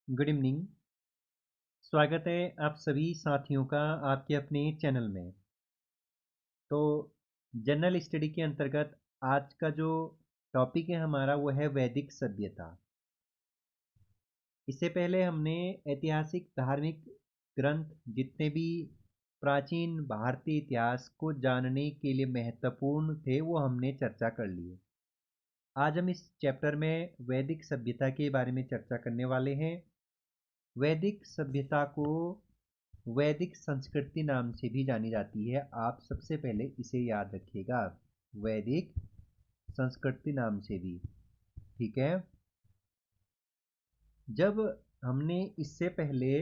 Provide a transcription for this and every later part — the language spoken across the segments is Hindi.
Good evening. स्वागत है आप सभी साथियों का आपके अपने चैनल में। तो जनरल स्टडी के अंतर्गत आज का जो टॉपिक है हमारा वो है वैदिक सभ्यता। इससे पहले हमने ऐतिहासिक धार्मिक ग्रंथ जितने भी प्राचीन भारतीय इतिहास को जानने के लिए महत्वपूर्ण थे वो हमने चर्चा कर लिए। आज हम इस चैप्टर में वैदिक सभ्यता के बारे में चर्चा करने वाले हैं। वैदिक सभ्यता को वैदिक संस्कृति नाम से भी जानी जाती है। आप सबसे पहले इसे याद रखिएगा, वैदिक संस्कृति नाम से भी। ठीक है। जब हमने इससे पहले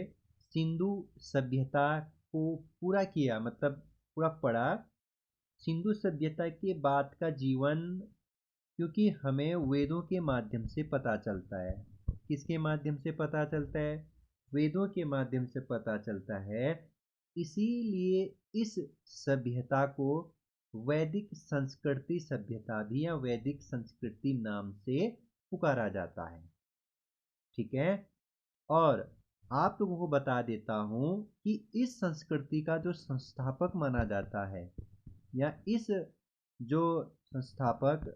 सिंधु सभ्यता को पूरा किया, मतलब पूरा पढ़ा, सिंधु सभ्यता के बाद का जीवन, क्योंकि हमें वेदों के माध्यम से पता चलता है। किसके माध्यम से पता चलता है? वेदों के माध्यम से पता चलता है। इसीलिए इस सभ्यता को वैदिक संस्कृति सभ्यता भी या वैदिक संस्कृति नाम से पुकारा जाता है। ठीक है। और आप लोगों को बता देता हूं कि इस संस्कृति का जो संस्थापक माना जाता है, या इस जो संस्थापक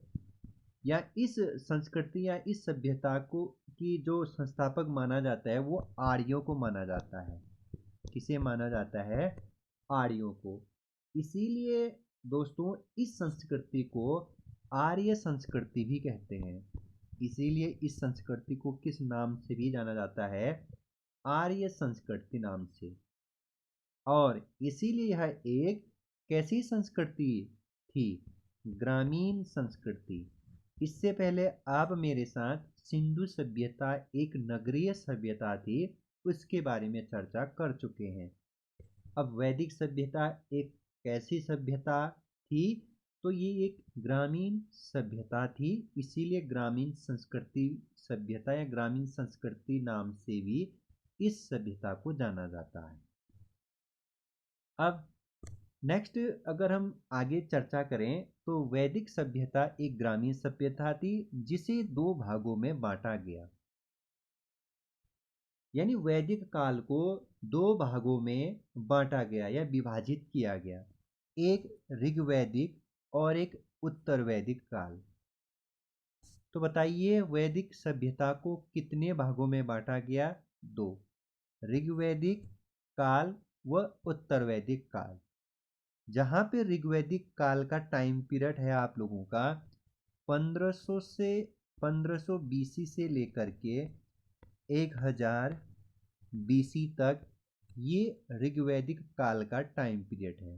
या इस संस्कृति या इस सभ्यता को की जो संस्थापक माना जाता है वो आर्यों को माना जाता है। किसे माना जाता है? आर्यों को। इसीलिए दोस्तों इस संस्कृति को आर्य संस्कृति भी कहते हैं। इसीलिए इस संस्कृति को किस नाम से भी जाना जाता है? आर्य संस्कृति नाम से। और इसीलिए यह एक कैसी संस्कृति थी? ग्रामीण संस्कृति। इससे पहले आप मेरे साथ सिंधु सभ्यता एक नगरीय सभ्यता थी उसके बारे में चर्चा कर चुके हैं। अब वैदिक सभ्यता एक कैसी सभ्यता थी? तो ये एक ग्रामीण सभ्यता थी। इसीलिए ग्रामीण संस्कृति सभ्यता या ग्रामीण संस्कृति नाम से भी इस सभ्यता को जाना जाता है। अब नेक्स्ट अगर हम आगे चर्चा करें तो वैदिक सभ्यता एक ग्रामीण सभ्यता थी जिसे दो भागों में बांटा गया। यानी वैदिक काल को दो भागों में बांटा गया या विभाजित किया गया, एक ऋग्वैदिक और एक उत्तर वैदिक काल। तो बताइए वैदिक सभ्यता को कितने भागों में बांटा गया? दो, ऋग्वैदिक काल व उत्तर वैदिक काल। जहाँ पे ऋग्वैदिक काल का टाइम पीरियड है आप लोगों का 1500 से 1500 बीसी से लेकर के 1000 बीसी तक, ये ऋग्वैदिक काल का टाइम पीरियड है।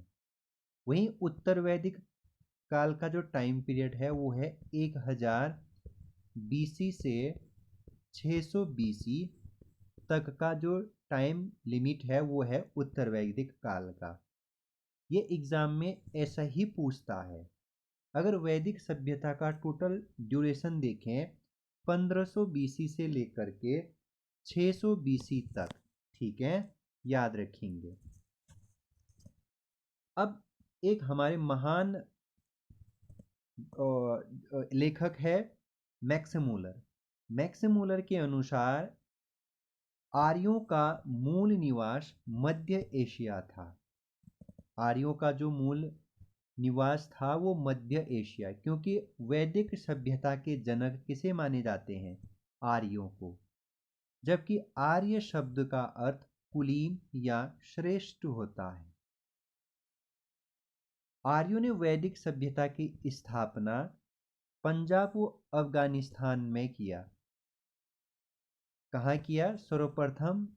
वहीं उत्तर वैदिक काल का जो टाइम पीरियड है वो है 1000 बीसी से 600 बीसी तक का जो टाइम लिमिट है वो है उत्तर वैदिक काल का। ये एग्जाम में ऐसा ही पूछता है। अगर वैदिक सभ्यता का टोटल ड्यूरेशन देखें 1500 बीसी से लेकर के 600 बीसी तक, ठीक है, याद रखेंगे। अब एक हमारे महान लेखक है मैक्समूलर। मैक्समूलर के अनुसार आर्यों का मूल निवास मध्य एशिया था। आर्यों का जो मूल निवास था वो मध्य एशिया, क्योंकि वैदिक सभ्यता के जनक किसे माने जाते हैं? आर्यों को। जबकि आर्य शब्द का अर्थ कुलीन या श्रेष्ठ होता है। आर्यों ने वैदिक सभ्यता की स्थापना पंजाब व अफगानिस्तान में किया। कहाँ किया? सर्वप्रथम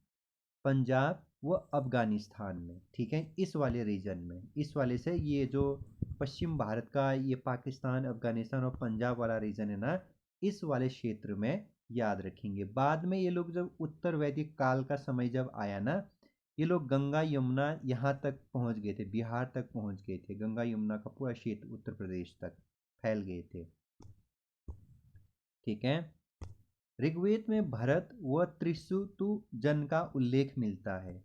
पंजाब व अफगानिस्तान में। ठीक है, इस वाले रीजन में, इस वाले से ये जो पश्चिम भारत का ये पाकिस्तान, अफगानिस्तान और पंजाब वाला रीजन है ना, इस वाले क्षेत्र में याद रखेंगे। बाद में ये लोग जब उत्तर वैदिक काल का समय जब आया ना, ये लोग गंगा यमुना यहाँ तक पहुँच गए थे, बिहार तक पहुँच गए थे। गंगा यमुना का पूरा क्षेत्र उत्तर प्रदेश तक फैल गए थे। ठीक है। ऋग्वेद में भरत व त्रिशतु जन का उल्लेख मिलता है।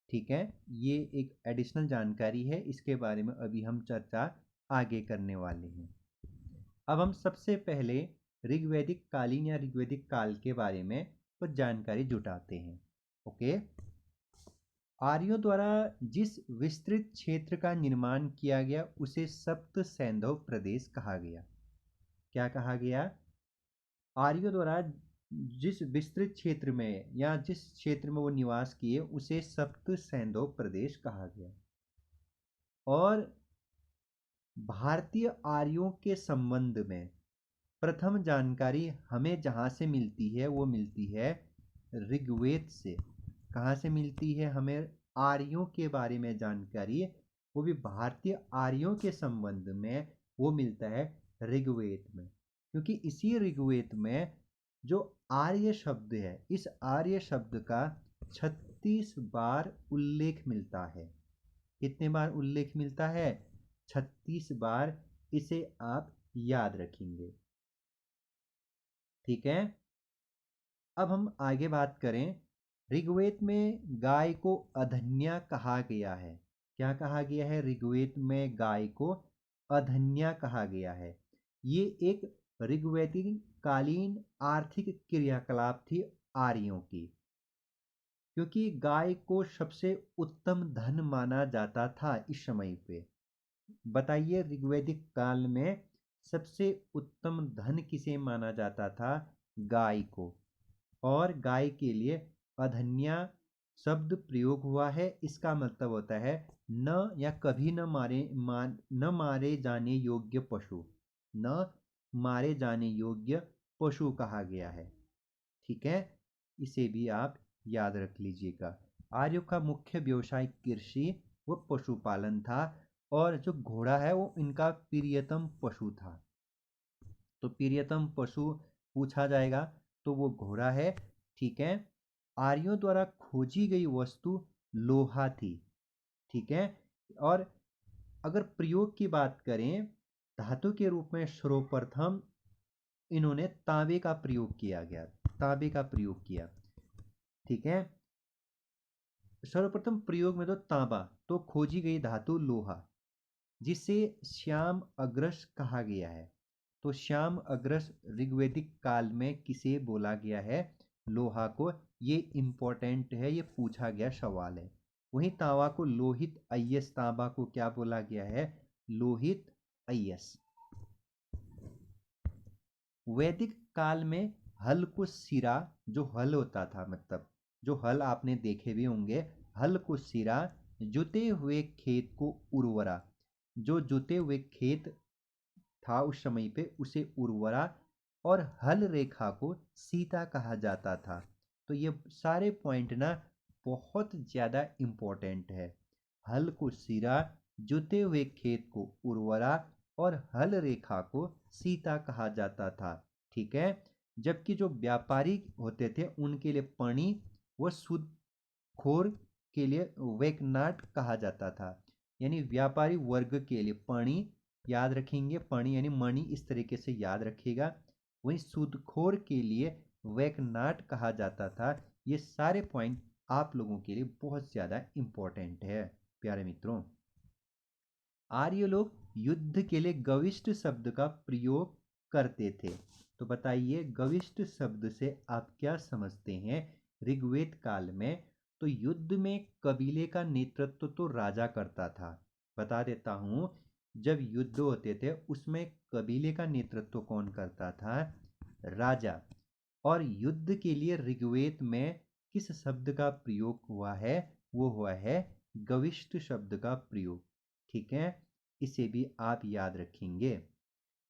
ठीक है, ये एक एडिशनल जानकारी है, इसके बारे में अभी हम चर्चा आगे करने वाले हैं। अब हम सबसे पहले ऋग्वैदिक कालीन या ऋग्वैदिक काल के बारे में पर जानकारी जुटाते हैं। ओके। आर्यों द्वारा जिस विस्तृत क्षेत्र का निर्माण किया गया उसे सप्त सैंधव प्रदेश कहा गया। क्या कहा गया? आर्यों द्वारा जिस विस्तृत क्षेत्र में या जिस क्षेत्र में वो निवास किए उसे सप्त सैंधव प्रदेश कहा गया। और भारतीय आर्यों के संबंध में प्रथम जानकारी हमें जहाँ से मिलती है वो मिलती है ऋग्वेद से। कहाँ से मिलती है हमें आर्यों के बारे में जानकारी? वो भी भारतीय आर्यों के संबंध में वो मिलता है ऋग्वेद में, क्योंकि इसी ऋग्वेद में जो आर्य शब्द है, इस आर्य शब्द का 36 बार उल्लेख मिलता है। कितने बार उल्लेख मिलता है? 36 बार। इसे आप याद रखेंगे, ठीक है। अब हम आगे बात करें। ऋग्वेद में गाय को अधन्या कहा गया है। क्या कहा गया है? ऋग्वेद में गाय को अधन्या कहा गया है। ये एक ऋग्वैदिक कालीन आर्थिक क्रियाकलाप थी आर्यों की, क्योंकि गाय को सबसे उत्तम धन माना जाता था इस समय पे। बताइए, ऋग्वैदिक काल में सबसे उत्तम धन किसे माना जाता था? गाय को। और गाय के लिए अधन्या शब्द प्रयोग हुआ है। इसका मतलब होता है न या कभी न मारे जाने योग्य पशु, न मारे जाने योग्य पशु कहा गया है, ठीक है। इसे भी आप याद रख लीजिएगा। आर्यों का मुख्य व्यवसाय कृषि व पशुपालन था, और जो घोड़ा है वो इनका प्रियतम पशु था। तो प्रियतम पशु पूछा जाएगा तो वो घोड़ा है, ठीक है। आर्यों द्वारा खोजी गई वस्तु लोहा थी, ठीक है। और अगर प्रयोग की बात करें, धातु के रूप में सर्वप्रथम इन्होंने तांबे का प्रयोग किया गया, तांबे का प्रयोग किया, ठीक है। सर्वप्रथम प्रयोग में तो तांबा, तो खोजी गई धातु लोहा, जिसे श्याम अग्रस कहा गया है। तो श्याम अग्रस ऋग्वैदिक काल में किसे बोला गया है? लोहा को। ये इंपॉर्टेंट है, ये पूछा गया सवाल है। वहीं तांबा को लोहित अय्यस, तांबा को क्या बोला गया है? लोहित अय्यस। वैदिक काल में हल को सिरा, जो हल होता था, मतलब जो हल आपने देखे भी होंगे, हल को सिरा, जुते हुए खेत को उर्वरा, जो जुते हुए खेत था उस समय पे उसे उर्वरा, और हल रेखा को सीता कहा जाता था। तो ये सारे पॉइंट ना बहुत ज़्यादा इम्पोर्टेंट है। हल को सिरा, जुते हुए खेत को उर्वरा, और हल रेखा को सीता कहा जाता था, ठीक है। जबकि जो व्यापारी होते थे उनके लिए पणी व शुद्ध खोर के लिए वेकनाट कहा जाता था। यानी व्यापारी वर्ग के लिए पणी, याद रखेंगे, पणी यानी मणि, इस तरीके से याद रखिएगा। वहीं सूदखोर के लिए वेकनाट कहा जाता था। ये सारे पॉइंट आप लोगों के लिए बहुत ज़्यादा इम्पोर्टेंट है प्यारे मित्रों। आर्य लोग युद्ध के लिए गविष्ट शब्द का प्रयोग करते थे। तो बताइए, गविष्ट शब्द से आप क्या समझते हैं? ऋग्वेद काल में तो युद्ध में कबीले का नेतृत्व तो राजा करता था। बता देता हूँ, जब युद्ध होते थे उसमें कबीले का नेतृत्व कौन करता था? राजा। और युद्ध के लिए ऋग्वेद में किस शब्द का प्रयोग हुआ है? वो हुआ है गविष्ट शब्द का प्रयोग, ठीक है। इसे भी आप याद रखेंगे।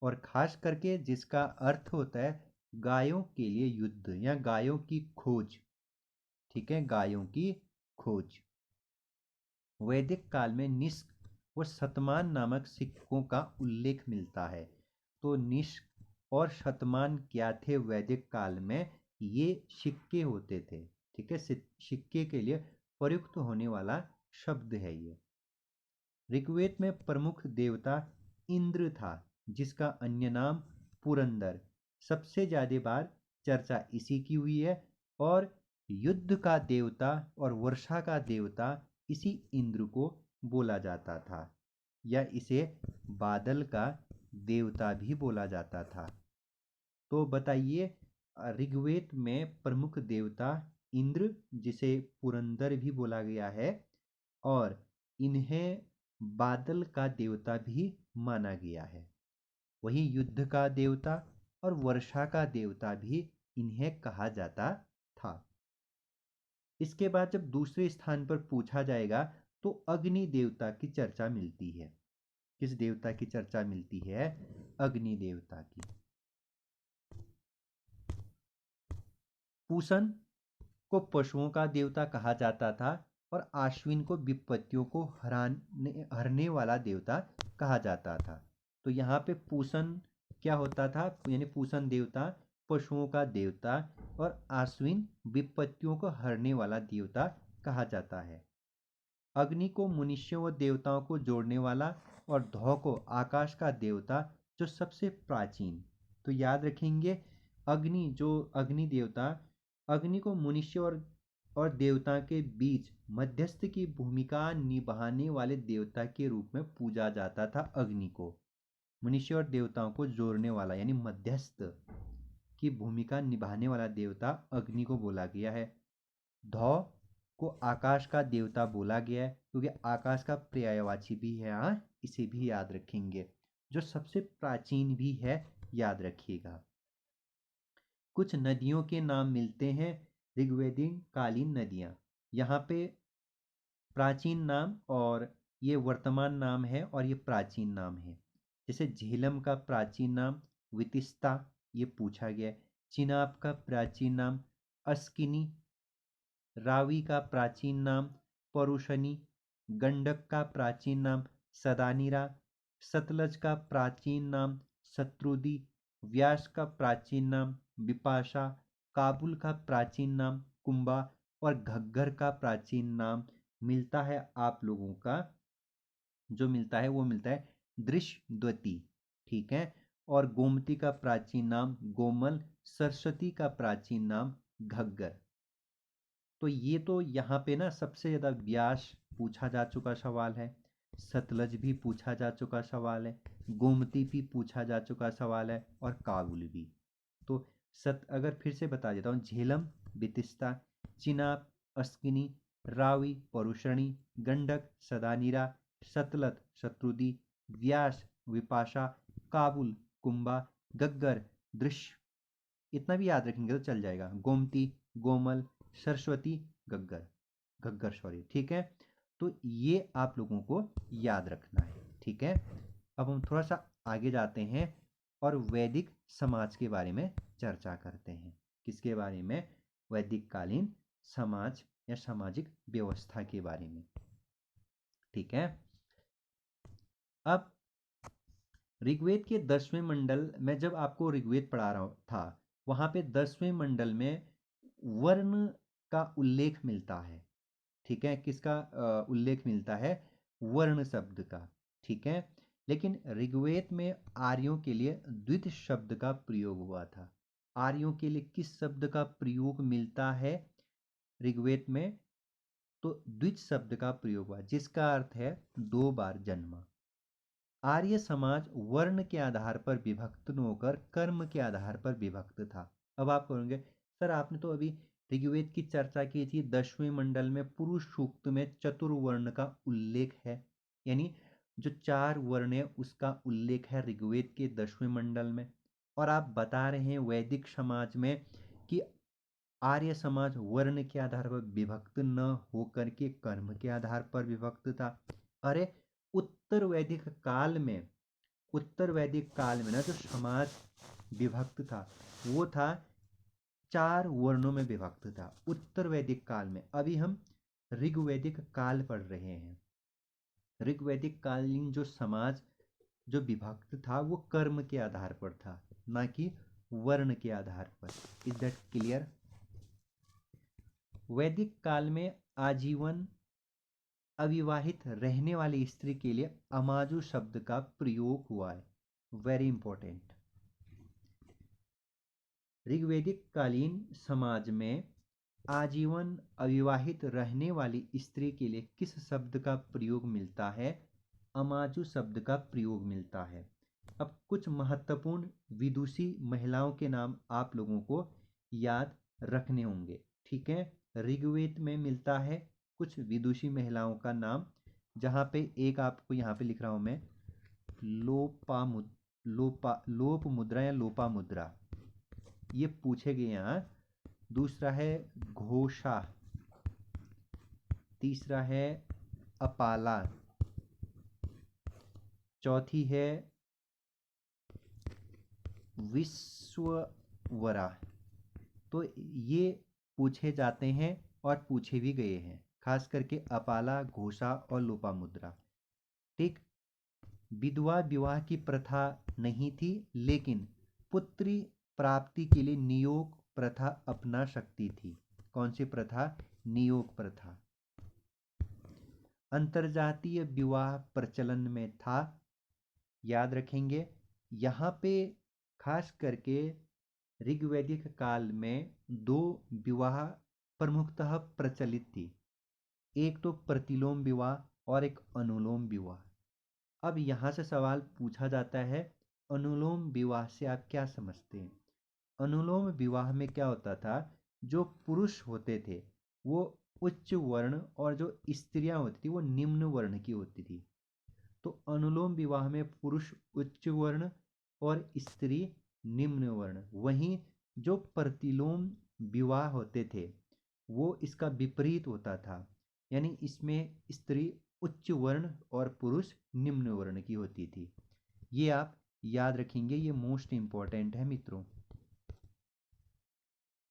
और खास करके जिसका अर्थ होता है गायों के लिए युद्ध या गायों की खोज, ठीक है, गायों की खोज। वैदिक काल में निष्क व शतमान नामक सिक्कों का उल्लेख मिलता है। तो निष्क और शतमान क्या थे वैदिक काल में? ये सिक्के होते थे, ठीक है। सिक्के के लिए प्रयुक्त होने वाला शब्द है ये। ऋग्वेद में प्रमुख देवता इंद्र था, जिसका अन्य नाम पुरंदर। सबसे ज़्यादा बार चर्चा इसी की हुई है। और युद्ध का देवता और वर्षा का देवता इसी इंद्र को बोला जाता था, या इसे बादल का देवता भी बोला जाता था। तो बताइए, ऋग्वेद में प्रमुख देवता इंद्र, जिसे पुरंदर भी बोला गया है, और इन्हें बादल का देवता भी माना गया है। वही युद्ध का देवता और वर्षा का देवता भी इन्हें कहा जाता था। इसके बाद जब दूसरे स्थान पर पूछा जाएगा तो अग्नि देवता की चर्चा मिलती है। किस देवता की चर्चा मिलती है? अग्नि देवता की। पूषण को पशुओं का देवता कहा जाता था और आश्विन को विपत्तियों को हरने वाला देवता कहा जाता था। तो यहाँ पे पूषण क्या होता था? यानी पूषण देवता पशुओं का देवता और आश्विन विपत्तियों को हरने वाला देवता कहा जाता है। अग्नि को मनुष्यों व देवताओं को जोड़ने वाला और धौ को आकाश का देवता जो सबसे प्राचीन। तो याद रखेंगे, अग्नि जो अग्नि देवता, अग्नि को मनुष्य और देवता के बीच मध्यस्थ की भूमिका निभाने वाले देवता के रूप में पूजा जाता था। अग्नि को मनुष्य और देवताओं को जोड़ने वाला यानी मध्यस्थ की भूमिका निभाने वाला देवता अग्नि को बोला गया है। धौ को आकाश का देवता बोला गया है क्योंकि आकाश का पर्यायवाची भी है। इसे भी याद रखेंगे। जो सबसे प्राचीन भी है, याद रखिएगा। कुछ नदियों के नाम मिलते हैं, ऋग्वेदिक कालीन नदियाँ। यहाँ पे प्राचीन नाम और ये वर्तमान नाम है और ये प्राचीन नाम है। जैसे झेलम का प्राचीन नाम वितिस्ता, ये पूछा गया है। चिनाब का प्राचीन नाम अस्किनी, रावी का प्राचीन नाम परुशनी, गंडक का प्राचीन नाम सदानीरा, सतलज का प्राचीन नाम शत्रुदी, व्यास का प्राचीन नाम बिपाशा, काबुल का प्राचीन नाम कुंभा और घग्गर का प्राचीन नाम मिलता है आप लोगों का। जो मिलता है वो मिलता है दृश्यद्वती। ठीक है। और गोमती का प्राचीन नाम गोमल, सरस्वती का प्राचीन नाम घग्गर। तो ये तो यहाँ पे ना सबसे ज्यादा व्यास पूछा जा चुका सवाल है, सतलज भी पूछा जा चुका सवाल है, गोमती भी पूछा जा चुका सवाल है और काबुल भी। तो अगर फिर से बता देता हूँ, झेलम बितिस्ता, चिनाब अस्किनी, रावी परुषणी, गंडक सदानीरा, सतलज शत्रुदी, व्यास विपाशा, काबुल कुंभा, गग्गर दृश्य। इतना भी याद रखेंगे तो चल जाएगा। गोमती, गोमल, सरस्वती, गग्गर, घग्गर सॉरी। ठीक है। तो ये आप लोगों को याद रखना है। ठीक है। अब हम थोड़ा सा आगे जाते हैं और वैदिक समाज के बारे में चर्चा करते हैं। किसके बारे में? वैदिक कालीन समाज या सामाजिक व्यवस्था के बारे में। ठीक है। अब ऋग्वेद के 10वें मंडल में जब आपको ऋग्वेद पढ़ा रहा था, वहां पे 10वें मंडल में वर्ण का उल्लेख मिलता है। ठीक है। किसका उल्लेख मिलता है? वर्ण शब्द का। ठीक है। लेकिन ऋग्वेद में आर्यों के लिए द्वित शब्द का प्रयोग हुआ था। आर्यों के लिए किस शब्द का प्रयोग मिलता है ऋग्वेद में? तो द्वित शब्द का प्रयोग हुआ, जिसका अर्थ है दो बार जन्मा। आर्य समाज वर्ण के आधार पर विभक्त न होकर कर्म के आधार पर विभक्त था। अब आप कहोगे सर आपने तो अभी ऋग्वेद की चर्चा की थी, 10वें मंडल में पुरुष सूक्त में चतुर्वर्ण का उल्लेख है, यानी जो 4 वर्ण है उसका उल्लेख है ऋग्वेद के 10वें मंडल में। और आप बता रहे हैं वैदिक समाज में कि आर्य समाज वर्ण के आधार पर विभक्त न होकर के कर्म के आधार पर विभक्त था। अरे उत्तर वैदिक काल में ना जो समाज विभक्त था वो था 4 वर्णों में विभक्त था उत्तर वैदिक काल में। अभी हम ऋग्वैदिक काल पढ़ रहे हैं। ऋग्वैदिक कालीन जो समाज जो विभक्त था वो कर्म के आधार पर था, ना कि वर्ण के आधार पर। Is that clear? वैदिक काल में आजीवन अविवाहित रहने वाली स्त्री के लिए अमाजु शब्द का प्रयोग हुआ है। Very important. ऋग्वैदिक कालीन समाज में आजीवन अविवाहित रहने वाली स्त्री के लिए किस शब्द का प्रयोग मिलता है? अमाजु शब्द का प्रयोग मिलता है। अब कुछ महत्वपूर्ण विदुषी महिलाओं के नाम आप लोगों को याद रखने होंगे। ठीक है, ऋग्वेद में मिलता है कुछ विदुषी महिलाओं का नाम, जहाँ पे एक आपको यहाँ पे लिख रहा हूँ मैं, लोप मुद्रा या लोपा मुद्रा, ये पूछे गए यहाँ। दूसरा है घोषा, तीसरा है अपाला, चौथी है विश्ववरा। तो ये पूछे जाते हैं और पूछे भी गए हैं, खास करके अपाला, घोषा और लोपामुद्रा। ठीक, विधवा विवाह की प्रथा नहीं थी, लेकिन पुत्री प्राप्ति के लिए नियोग प्रथा अपना सकती थी। कौन सी प्रथा? नियोग प्रथा। अंतरजातीय विवाह प्रचलन में था, याद रखेंगे। यहाँ पे खास करके ऋग्वैदिक काल में दो विवाह प्रमुखतः प्रचलित थी, एक तो प्रतिलोम विवाह और एक अनुलोम विवाह। अब यहाँ से सवाल पूछा जाता है, अनुलोम विवाह से आप क्या समझते हैं? अनुलोम विवाह में क्या होता था, जो पुरुष होते थे वो उच्च वर्ण और जो स्त्रियां होती थी वो निम्न वर्ण की होती थी। तो अनुलोम विवाह में पुरुष उच्च वर्ण और स्त्री निम्न वर्ण। वहीं जो प्रतिलोम विवाह होते थे वो इसका विपरीत होता था, यानी इसमें स्त्री उच्च वर्ण और पुरुष निम्न वर्ण की होती थी। ये आप याद रखेंगे, ये मोस्ट इंपॉर्टेंट है मित्रों।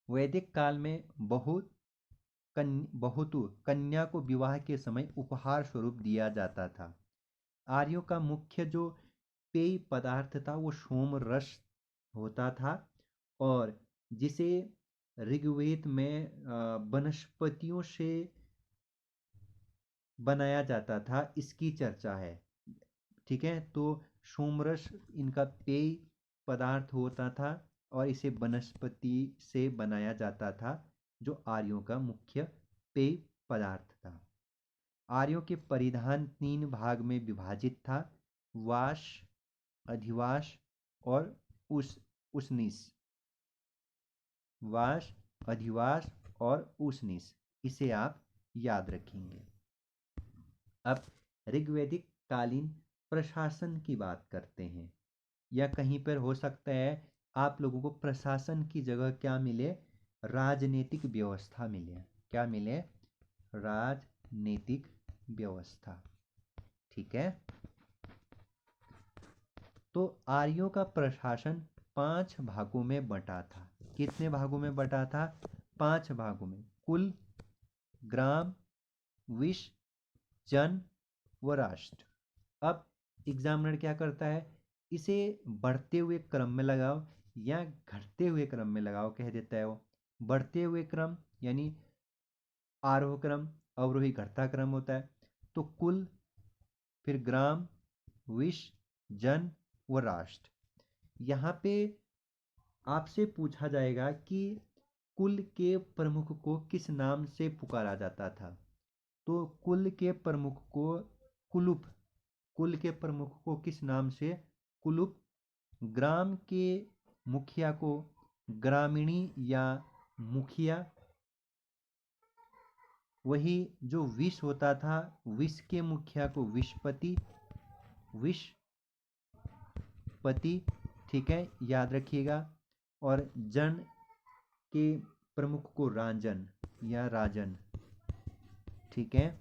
वैदिक काल में बहुतु कन्या को विवाह के समय उपहार स्वरूप दिया जाता था। आर्यों का मुख्य जो पेय पदार्थ था वो सोम रस होता था, और जिसे ऋग्वेद में वनस्पतियों से बनाया जाता था, इसकी चर्चा है। ठीक है, तो सोमरस इनका पेय पदार्थ होता था और इसे वनस्पति से बनाया जाता था, जो आर्यों का मुख्य पेय पदार्थ था। आर्यों के परिधान 3 भाग में विभाजित था, वाश, अधिवास और उसनिस। वाश, अधिवास और उसनिस, इसे आप याद रखेंगे। अब ऋग्वैदिक कालीन प्रशासन की बात करते हैं, या कहीं पर हो सकता है आप लोगों को प्रशासन की जगह क्या मिले, राजनीतिक व्यवस्था मिले। क्या मिले? राजनीतिक व्यवस्था। ठीक है, तो आर्यों का प्रशासन 5 भागों में बटा था। कितने भागों में बटा था? 5 भागों में। कुल, ग्राम, विश्व, जन व राष्ट्र। अब एग्जामिनर क्या करता है, इसे बढ़ते हुए क्रम में लगाओ या घटते हुए क्रम में लगाओ, कह देता है वो। बढ़ते हुए क्रम यानी आरोह क्रम, अवरोही घटता क्रम होता है। तो कुल, फिर ग्राम, विश्व, जन व राष्ट्र। यहाँ पे आपसे पूछा जाएगा कि कुल के प्रमुख को किस नाम से पुकारा जाता था। तो कुल के प्रमुख को कुलुप, कुल के प्रमुख को किस नाम से? कुलुप। ग्राम के मुखिया को ग्रामीणी या मुखिया। वही जो विष होता था, विष के मुखिया को विषपति, विषपति। ठीक है, याद रखिएगा। और जन के प्रमुख को राजन या राजन। ठीक है,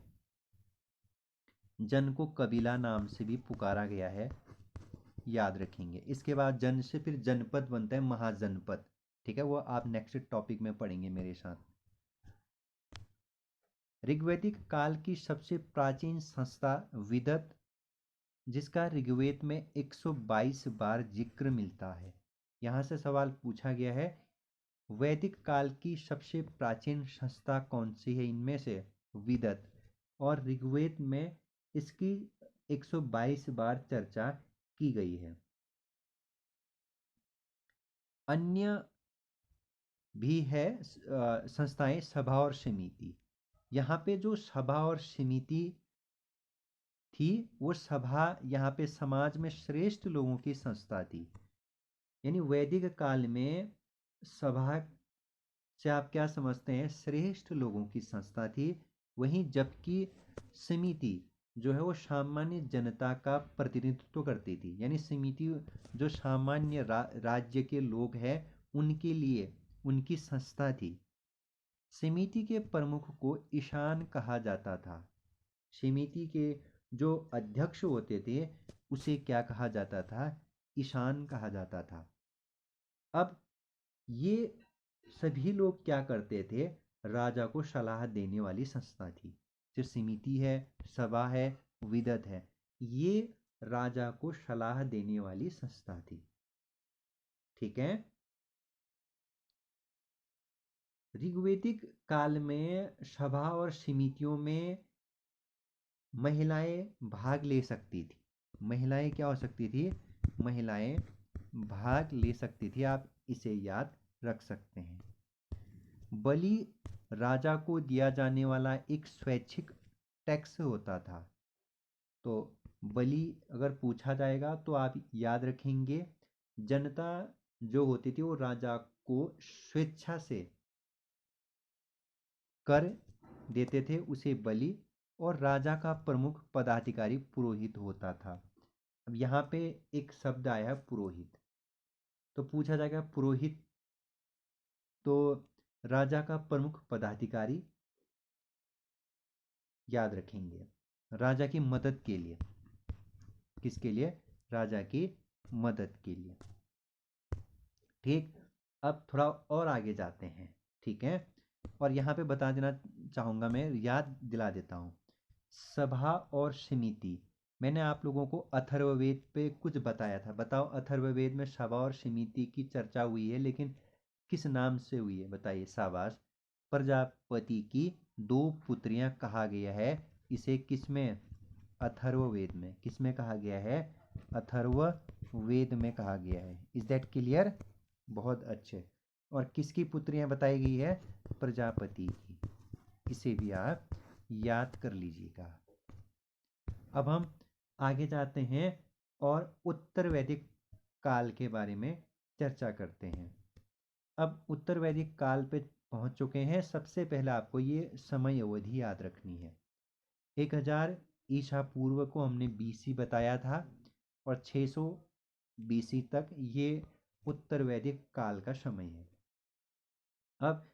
जन को कबीला नाम से भी पुकारा गया है, याद रखेंगे। इसके बाद जन से फिर जनपद बनता है, महाजनपद। ठीक है, वो आप नेक्स्ट टॉपिक में पढ़ेंगे मेरे साथ। ऋग्वैदिक काल की सबसे प्राचीन संस्था विदत, जिसका ऋग्वेद में 122 बार जिक्र मिलता है। यहाँ से सवाल पूछा गया है, वैदिक काल की सबसे प्राचीन संस्था कौन सी है इनमें से? विदत। और ऋग्वेद में इसकी 122 बार चर्चा की गई है। अन्य भी है संस्थाएं, सभा और समिति। यहाँ पे जो सभा और समिति थी, वो सभा यहाँ पे समाज में श्रेष्ठ लोगों की संस्था थी। यानी वैदिक काल में सभा से आप क्या समझते हैं? श्रेष्ठ लोगों की संस्था थी। वहीं जबकि समिति जो है वो सामान्य जनता का प्रतिनिधित्व करती थी, यानी समिति जो सामान्य राज्य के लोग हैं उनके लिए उनकी संस्था थी। समिति के प्रमुख को ईशान कहा जाता था। समिति के जो अध्यक्ष होते थे उसे क्या कहा जाता था? ईशान कहा जाता था। अब ये सभी लोग क्या करते थे? राजा को सलाह देने वाली संस्था थी। जो समिति है, सभा है, विदत है, ये राजा को सलाह देने वाली संस्था थी। ठीक है। ऋग्वैदिक काल में सभा और समितियों में महिलाएं भाग ले सकती थी। महिलाएं क्या हो सकती थी? महिलाएं भाग ले सकती थी। आप इसे याद रख सकते हैं। बलि राजा को दिया जाने वाला एक स्वैच्छिक टैक्स होता था। तो बलि अगर पूछा जाएगा तो आप याद रखेंगे, जनता जो होती थी वो राजा को स्वेच्छा से कर देते थे, उसे बलि। और राजा का प्रमुख पदाधिकारी पुरोहित होता था। अब यहाँ पे एक शब्द आया है पुरोहित, तो पूछा जाएगा पुरोहित तो राजा का प्रमुख पदाधिकारी याद रखेंगे, राजा की मदद के लिए। किसके लिए? राजा की मदद के लिए। ठीक। अब थोड़ा और आगे जाते हैं। ठीक है। और यहाँ पे बता देना चाहूँगा, मैं याद दिला देता हूँ। सभा और समिति, मैंने आप लोगों को अथर्ववेद पे कुछ बताया था। बताओ, अथर्ववेद में सभा और समिति की चर्चा हुई है, लेकिन किस नाम से हुई है? बताइए। शाबाश। प्रजापति की दो पुत्रियां कहा गया है। इसे किस में? अथर्ववेद में। किस में कहा गया है? अथर्ववेद में कहा गया है। Is that clear? बहुत अच्छे। और किसकी पुत्रियां बताई गई है? प्रजापति की। इसे भी आप याद कर लीजिएगा। अब हम आगे जाते हैं और उत्तर वैदिक काल के बारे में चर्चा करते हैं। अब उत्तर वैदिक काल पे पहुंच चुके हैं। सबसे पहले आपको ये समय अवधि याद रखनी है। 1000 ईसा पूर्व को हमने बीसी बताया था, और 600 बीसी तक ये उत्तर वैदिक काल का समय है। अब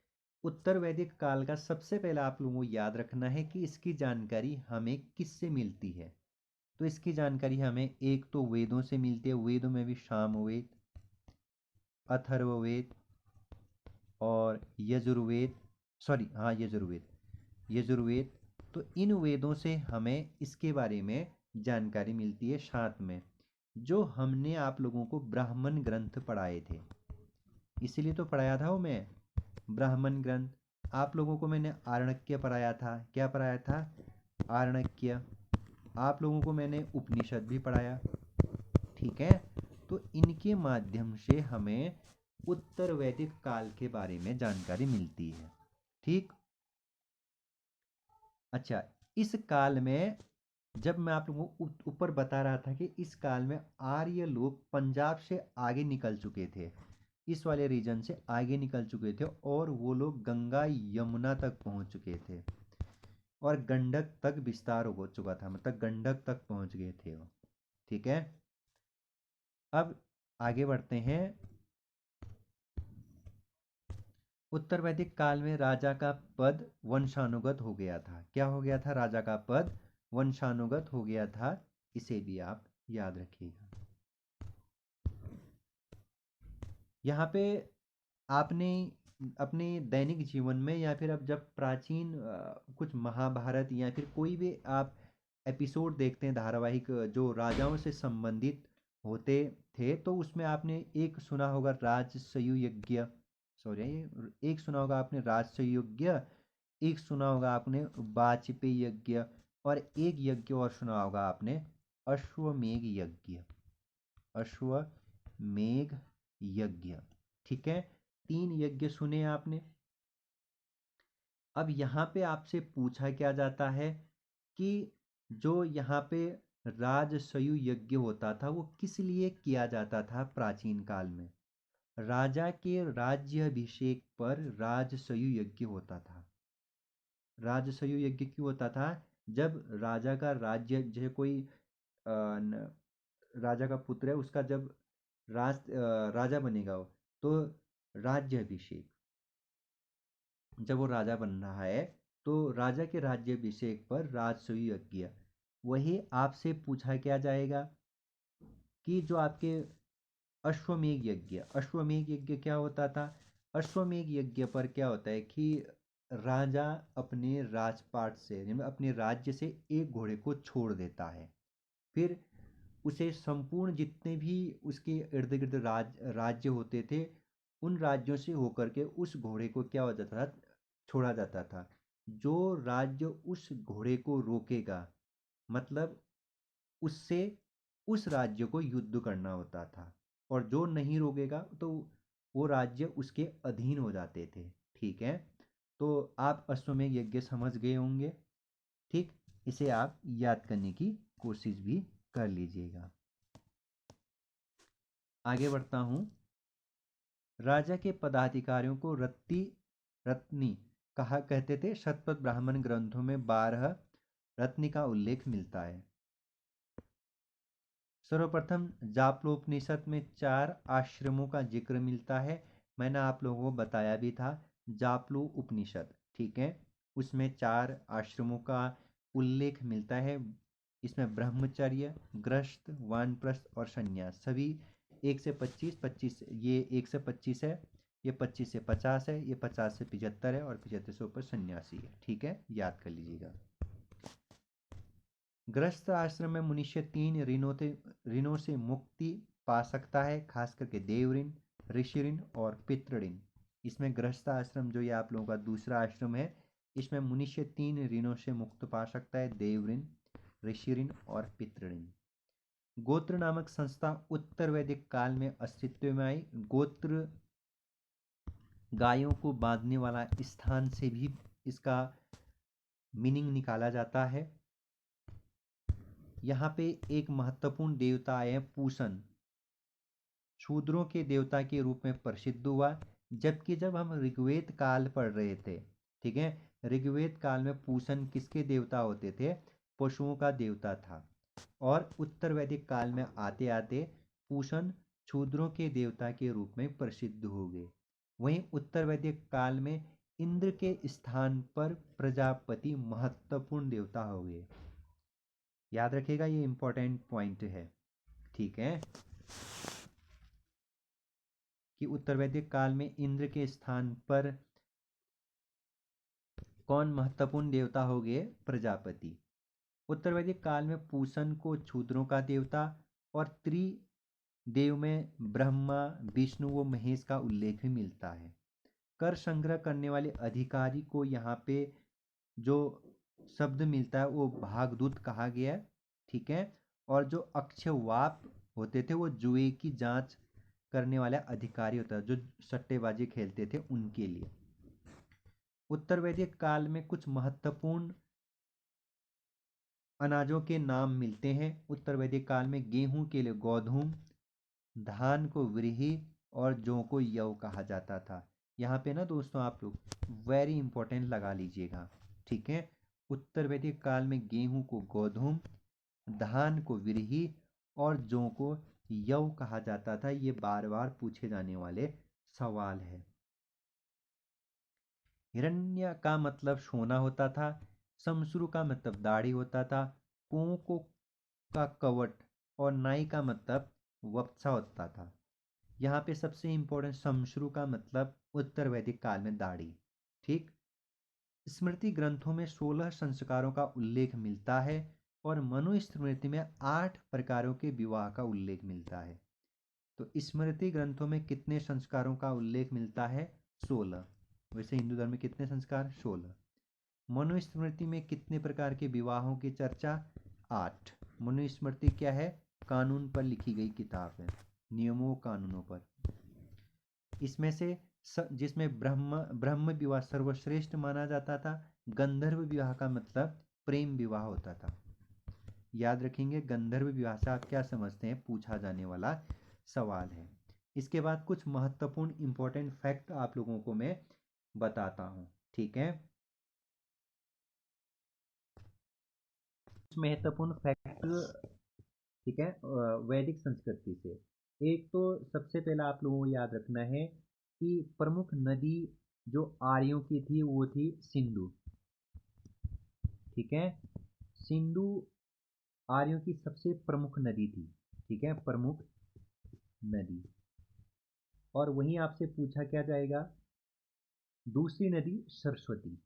उत्तर वैदिक काल का सबसे पहले आप लोगों को याद रखना है कि इसकी जानकारी हमें किससे मिलती है। तो इसकी जानकारी हमें एक तो वेदों से मिलती है। वेदों में भी सामवेद, अथर्ववेद और यजुर्वेद, सॉरी हाँ यजुर्वेद। तो इन वेदों से हमें इसके बारे में जानकारी मिलती है। साथ में जो हमने आप लोगों को ब्राह्मण ग्रंथ पढ़ाए थे, इसीलिए तो पढ़ाया था वो मैं, ब्राह्मण ग्रंथ। आप लोगों को मैंने आरण्यक पढ़ाया था। क्या पढ़ाया था? आरण्यक। आप लोगों को मैंने उपनिषद भी पढ़ाया। ठीक है। तो इनके माध्यम से हमें उत्तर वैदिक काल के बारे में जानकारी मिलती है। ठीक। अच्छा, इस काल में जब मैं आप लोगों को ऊपर बता रहा था कि इस काल में आर्य लोग पंजाब से आगे निकल चुके थे, इस वाले रीजन से आगे निकल चुके थे, और वो लोग गंगा यमुना तक पहुंच चुके थे, और गंडक तक विस्तार हो चुका था, मतलब गंडक तक पहुंच गए थे वो। ठीक है। अब आगे बढ़ते हैं। उत्तर वैदिक काल में राजा का पद वंशानुगत हो गया था। क्या हो गया था? राजा का पद वंशानुगत हो गया था। इसे भी आप याद रखिएगा। यहाँ पे आपने अपने दैनिक जीवन में, या फिर अब जब प्राचीन कुछ महाभारत या फिर कोई भी आप एपिसोड देखते हैं, धारावाहिक जो राजाओं से संबंधित होते थे, तो उसमें आपने एक सुना होगा राजसयु यज्ञ, सॉरी, एक सुना होगा आपने राजसयु यज्ञ, एक सुना होगा आपने वाजपेयी यज्ञ, और एक यज्ञ और सुना होगा आपने अश्वमेघ यज्ञ। अश्वमेघ यज्ञ। ठीक है। 3 यज्ञ सुने आपने। अब यहाँ पे आपसे पूछा क्या जाता है कि जो यहाँ पे राजसयु यज्ञ होता था वो किस लिए किया जाता था प्राचीन काल में? राजा के राज्याभिषेक पर राजसयु यज्ञ होता था। राजसयु यज्ञ क्यों होता था? जब राजा का राज्य, जैसे कोई राजा का पुत्र है, उसका जब राजा बनेगा वो, तो राज्याभिषेक, जब वो राजा बन रहा है तो राजा के राज्याभिषेक पर राजसूय यज्ञ, वही आपसे पूछा क्या जाएगा कि जो आपके अश्वमेध यज्ञ, अश्वमेध यज्ञ क्या होता था? अश्वमेध यज्ञ पर क्या होता है कि राजा अपने राजपाट से, यानी अपने राज्य से एक घोड़े को छोड़ देता है, फिर उसे संपूर्ण जितने भी उसके इर्द गिर्द राज्य होते थे, उन राज्यों से होकर के उस घोड़े को क्या हो जाता था? छोड़ा जाता था। जो राज्य उस घोड़े को रोकेगा, मतलब उससे उस राज्य को युद्ध करना होता था, और जो नहीं रोकेगा तो वो राज्य उसके अधीन हो जाते थे। ठीक है, तो आप अश्वमेध यज्ञ समझ गए होंगे। ठीक, इसे आप याद करने की कोशिश भी कर लीजिएगा। आगे बढ़ता हूँ। राजा के पदाधिकारियों को रत्नी कहा कहते थे। शतपथ ब्राह्मण ग्रंथों में 12 रत्नी का उल्लेख मिलता है। सर्वप्रथम जापलोपनिषद में 4 आश्रमों का जिक्र मिलता है। मैंने आप लोगों को बताया भी था, जापलो उपनिषद, ठीक है, उसमें 4 आश्रमों का उल्लेख मिलता है। इसमें ब्रह्मचर्य, गृहस्थ, वानप्रस्थ और संन्यास, सभी 1 से 25, 25, ये 1 से 25 है, ये 25 से 50 है, ये 50 से 75 है, और 75 से ऊपर सन्यासी है। ठीक है, याद कर लीजिएगा। गृहस्थ आश्रम में मनुष्य 3 ऋणों से मुक्ति पा सकता है, खास करके देव ऋण, ऋषि ऋण और पितृ ऋण। इसमें गृहस्थ आश्रम जो ये आप लोगों का दूसरा आश्रम है, इसमें मनुष्य 3 ऋणों से मुक्त पा सकता है, देव ऋण, ऋषि ऋण और पितृ ऋण। गोत्र नामक संस्था उत्तर वैदिक काल में अस्तित्व में आई। गोत्र गायों को बांधने वाला स्थान से भी इसका मीनिंग निकाला जाता है। यहाँ पे एक महत्वपूर्ण देवता आए हैं, पूषण, शूद्रों के देवता के रूप में प्रसिद्ध हुआ। जबकि जब हम ऋग्वेद काल पढ़ रहे थे, ठीक है, ऋग्वेद काल में पूषण किसके देवता होते थे? पशुओं का देवता था। और उत्तर वैदिक काल में आते आते पूषण शूद्रों के देवता के रूप में प्रसिद्ध हो गए। वहीं उत्तर वैदिक काल में इंद्र के स्थान पर प्रजापति महत्वपूर्ण देवता हो गए। याद रखिएगा, ये इंपॉर्टेंट पॉइंट है। ठीक है, कि उत्तर वैदिक काल में इंद्र के स्थान पर कौन महत्वपूर्ण देवता हो गए? प्रजापति। उत्तर वैदिक काल में पूषण को शूद्रों का देवता और त्रिदेव में ब्रह्मा, विष्णु व महेश का उल्लेख भी मिलता है। कर संग्रह करने वाले अधिकारी को यहाँ पे जो शब्द मिलता है वो भागदूत कहा गया है। ठीक है, और जो अक्षवाप होते थे वो जुए की जांच करने वाले अधिकारी होता है, जो सट्टेबाजी खेलते थे उनके लिए। उत्तर वैदिक काल में कुछ महत्वपूर्ण अनाजों के नाम मिलते हैं। उत्तर वैदिक काल में गेहूं के लिए गोधूम, धान को व्रीहि और जौ को यव कहा जाता था। यहाँ पे ना दोस्तों आप लोग वेरी इंपॉर्टेंट लगा लीजिएगा। ठीक है, उत्तर वैदिक काल में गेहूं को गोधूम, धान को व्रीहि और जौ को यव कहा जाता था। ये बार बार पूछे जाने वाले सवाल है। हिरण्य का मतलब सोना होता था। शमश्रु का मतलब दाढ़ी होता था। कुओं का कवट और नाई का मतलब वत्सा होता था। यहाँ पे सबसे इंपॉर्टेंट शमश्रु का मतलब उत्तर वैदिक काल में दाढ़ी। ठीक, स्मृति ग्रंथों में 16 संस्कारों का उल्लेख मिलता है और मनुस्मृति में 8 प्रकारों के विवाह का उल्लेख मिलता है। तो स्मृति ग्रंथों में कितने संस्कारों का उल्लेख मिलता है? 16। वैसे हिंदू धर्म में कितने संस्कार? 16। मनुस्मृति में कितने प्रकार के विवाहों की चर्चा? 8। मनुस्मृति क्या है? कानून पर लिखी गई किताब है, नियमों कानूनों पर। इसमें से जिसमें ब्रह्म विवाह सर्वश्रेष्ठ माना जाता था। गंधर्व विवाह का मतलब प्रेम विवाह होता था। याद रखेंगे, गंधर्व विवाह से आप क्या समझते हैं? पूछा जाने वाला सवाल है। इसके बाद कुछ महत्वपूर्ण इंपॉर्टेंट फैक्ट आप लोगों को मैं बताता हूँ, ठीक है। महत्वपूर्ण फैक्ट, ठीक है, वैदिक संस्कृति से। एक तो सबसे पहला आप लोगों को याद रखना है कि प्रमुख नदी जो आर्यों की थी वो थी सिंधु, ठीक है। सिंधु आर्यों की सबसे प्रमुख नदी थी, ठीक है, प्रमुख नदी। और वहीं आपसे पूछा क्या जाएगा, दूसरी नदी सरस्वती।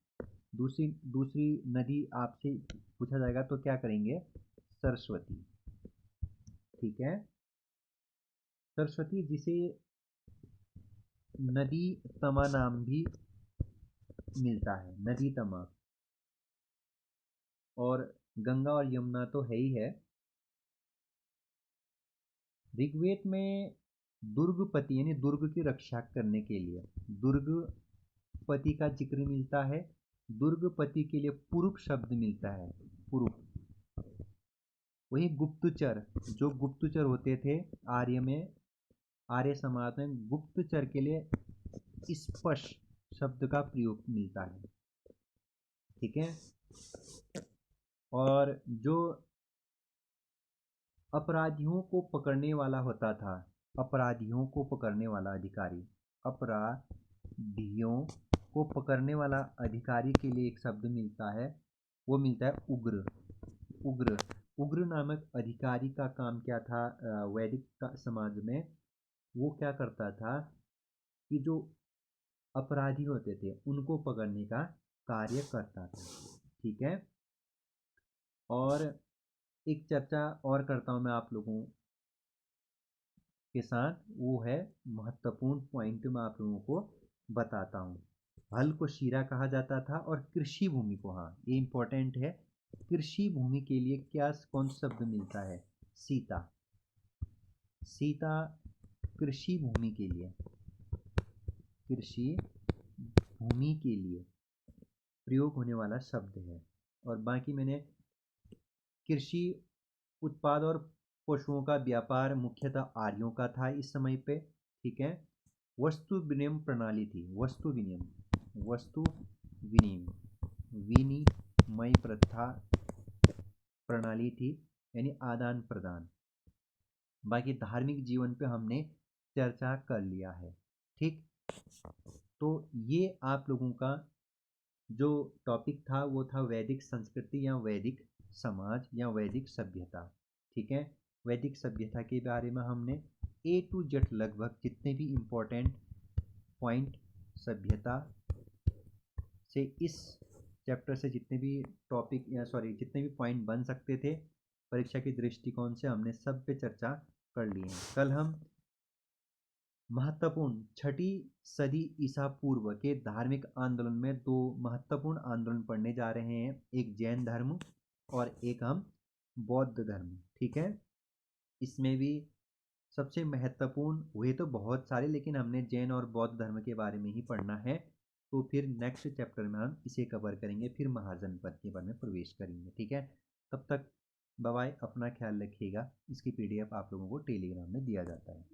दूसरी दूसरी नदी आपसे पूछा जाएगा तो क्या करेंगे, सरस्वती, ठीक है। सरस्वती जिसे नदी तमा नाम भी मिलता है, नदी तमा। और गंगा और यमुना तो है ही है। ऋग्वेद में दुर्गपति यानी दुर्ग की रक्षा करने के लिए दुर्गपति का जिक्र मिलता है। दुर्गपति के लिए पुरुष शब्द मिलता है, पुरुष। वही गुप्तचर, जो गुप्तचर होते थे आर्य में, आर्य समाज में गुप्तचर के लिए स्पष्ट शब्द का प्रयोग मिलता है, ठीक है। और जो अपराधियों को पकड़ने वाला होता था, अपराधियों को पकड़ने वाला अधिकारी, अपराधियों को पकड़ने वाला अधिकारी के लिए एक शब्द मिलता है, वो मिलता है उग्र। उग्र, उग्र नामक अधिकारी का काम क्या था वैदिक समाज में, वो क्या करता था कि जो अपराधी होते थे उनको पकड़ने का कार्य करता था, ठीक है। और एक चर्चा और करता हूँ मैं आप लोगों के साथ, वो है महत्वपूर्ण पॉइंट मैं आप लोगों को बताता हूँ। हल को शीरा कहा जाता था और कृषि भूमि को, हाँ ये इंपॉर्टेंट है, कृषि भूमि के लिए क्या कौन शब्द मिलता है, सीता। सीता कृषि भूमि के लिए, कृषि भूमि के लिए प्रयोग होने वाला शब्द है। और बाकी मैंने कृषि उत्पाद और पशुओं का व्यापार मुख्यतः आर्यों का था इस समय पे, ठीक है। वस्तु विनिमय प्रणाली थी, वस्तु विनिमय, वस्तु विनिमय, विनिमय प्रथा प्रणाली थी, यानी आदान प्रदान। बाकी धार्मिक जीवन पे हमने चर्चा कर लिया है, ठीक। तो ये आप लोगों का जो टॉपिक था वो था वैदिक संस्कृति या वैदिक समाज या वैदिक सभ्यता, ठीक है। वैदिक सभ्यता के बारे में हमने ए टू जेड लगभग जितने भी इम्पोर्टेंट पॉइंट सभ्यता से, इस चैप्टर से जितने भी टॉपिक या सॉरी जितने भी पॉइंट बन सकते थे परीक्षा के दृष्टिकोण से, हमने सब पे चर्चा कर ली है। कल हम महत्वपूर्ण 6ठी सदी ईसा पूर्व के धार्मिक आंदोलन में दो महत्वपूर्ण आंदोलन पढ़ने जा रहे हैं, एक जैन धर्म और एक हम बौद्ध धर्म, ठीक है। इसमें भी सबसे महत्वपूर्ण हुए तो बहुत सारे, लेकिन हमने जैन और बौद्ध धर्म के बारे में ही पढ़ना है। तो फिर नेक्स्ट चैप्टर में हम इसे कवर करेंगे, फिर महाजनपद के बारे में प्रवेश करेंगे, ठीक है। तब तक बाय बाय, अपना ख्याल रखिएगा। इसकी PDF आप लोगों को टेलीग्राम में दिया जाता है।